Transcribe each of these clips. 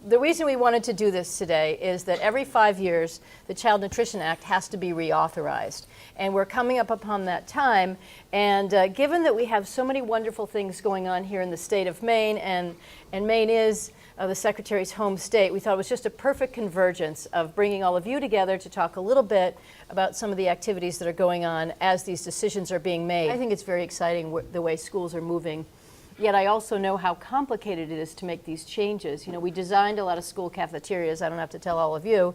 The reason we wanted to do this today is that every 5 years, the Child Nutrition Act has to be reauthorized. And we're coming up upon that time. And given that we have so many wonderful things going on here in the state of Maine, and Maine is the Secretary's home state, we thought it was just a perfect convergence of bringing all of you together to talk a little bit about some of the activities that are going on as these decisions are being made. I think it's very exciting the way schools are moving. Yet I also know how complicated it is to make these changes. You know, we designed a lot of school cafeterias, I don't have to tell all of you,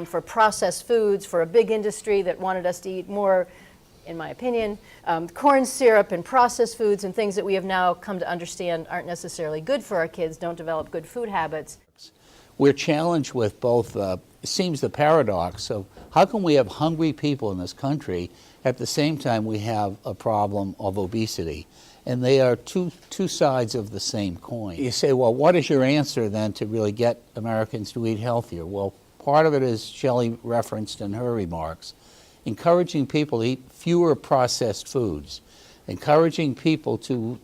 for processed foods, for a big industry that wanted us to eat more, in my opinion, corn syrup and processed foods and things that we have now come to understand aren't necessarily good for our kids, don't develop good food habits. We're challenged with both, it seems the paradox of how can we have hungry people in this country at the same time we have a problem of obesity? And they are two sides of the same coin. You say, well, what is your answer then to really get Americans to eat healthier? Well, part of it is Chellie referenced in her remarks, encouraging people to eat fewer processed foods, encouraging people to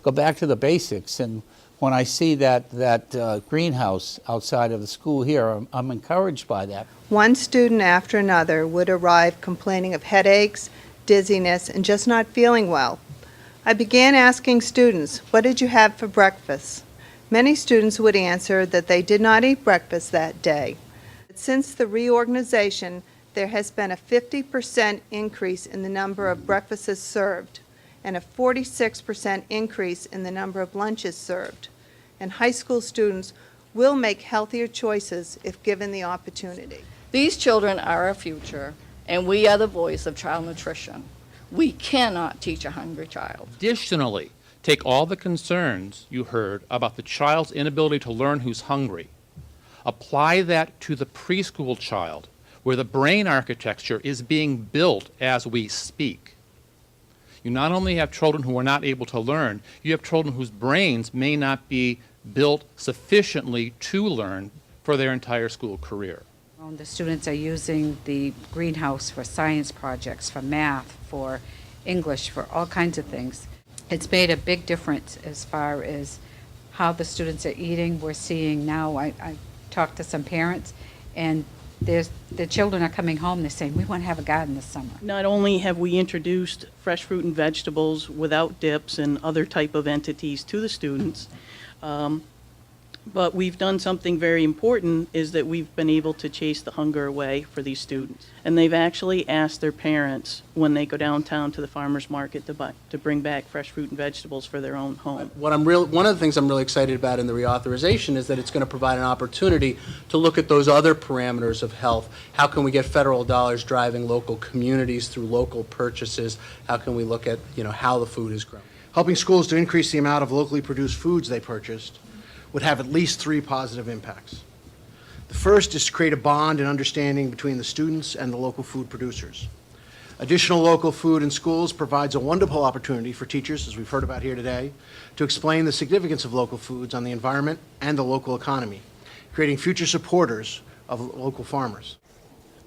go back to the basics. And when I see that greenhouse outside of the school here, I'm encouraged by that. One student after another would arrive complaining of headaches, dizziness, and just not feeling well. I began asking students, what did you have for breakfast? Many students would answer that they did not eat breakfast that day. Since the reorganization, there has been a 50% increase in the number of breakfasts served and a 46% increase in the number of lunches served. And high school students will make healthier choices if given the opportunity. These children are our future, and we are the voice of child nutrition. We cannot teach a hungry child. Additionally, take all the concerns you heard about the child's inability to learn who's hungry. Apply that to the preschool child, where the brain architecture is being built as we speak. You not only have children who are not able to learn, you have children whose brains may not be built sufficiently to learn for their entire school career. The students are using the greenhouse for science projects, for math, for English, for all kinds of things. It's made a big difference as far as how the students are eating. We're seeing now, I talked to some parents, and the children are coming home, they're saying, we want to have a garden this summer. Not only have we introduced fresh fruit and vegetables without dips and other type of entities to the students, but we've done something very important, is that we've been able to chase the hunger away for these students. And they've actually asked their parents when they go downtown to the farmer's market to bring back fresh fruit and vegetables for their own home. One of the things I'm really excited about in the reauthorization is that it's going to provide an opportunity to look at those other parameters of health. How can we get federal dollars driving local communities through local purchases? How can we look at, how the food is grown? Helping schools to increase the amount of locally produced foods they purchased would have at least 3 positive impacts. The first is to create a bond and understanding between the students and the local food producers. Additional local food in schools provides a wonderful opportunity for teachers, as we've heard about here today, to explain the significance of local foods on the environment and the local economy, creating future supporters of local farmers.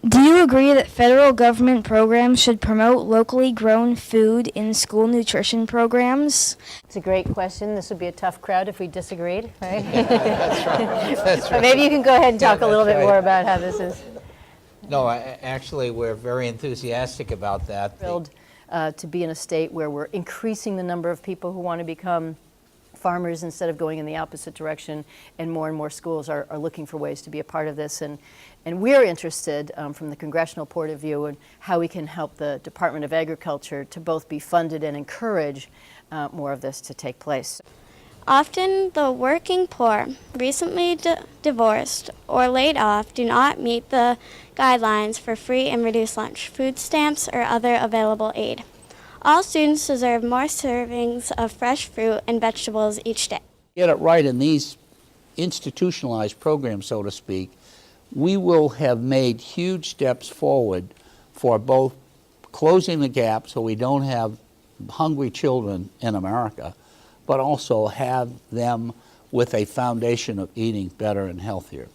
Do you agree that federal government programs should promote locally grown food in school nutrition programs? It's a great question. This would be a tough crowd if we disagreed, right? That's right. That's right. But maybe you can go ahead and talk a little bit more about how this is. No, actually, we're very enthusiastic about that. Thrilled to be in a state where we're increasing the number of people who want to become farmers instead of going in the opposite direction, and more schools are looking for ways to be a part of this. And we're interested from the congressional point of view in how we can help the Department of Agriculture to both be funded and encourage more of this to take place. Often the working poor, recently divorced, or laid off do not meet the guidelines for free and reduced lunch, food stamps, or other available aid. All students deserve more servings of fresh fruit and vegetables each day. Get it right in these institutionalized programs, so to speak, we will have made huge steps forward for both closing the gap so we don't have hungry children in America, but also have them with a foundation of eating better and healthier.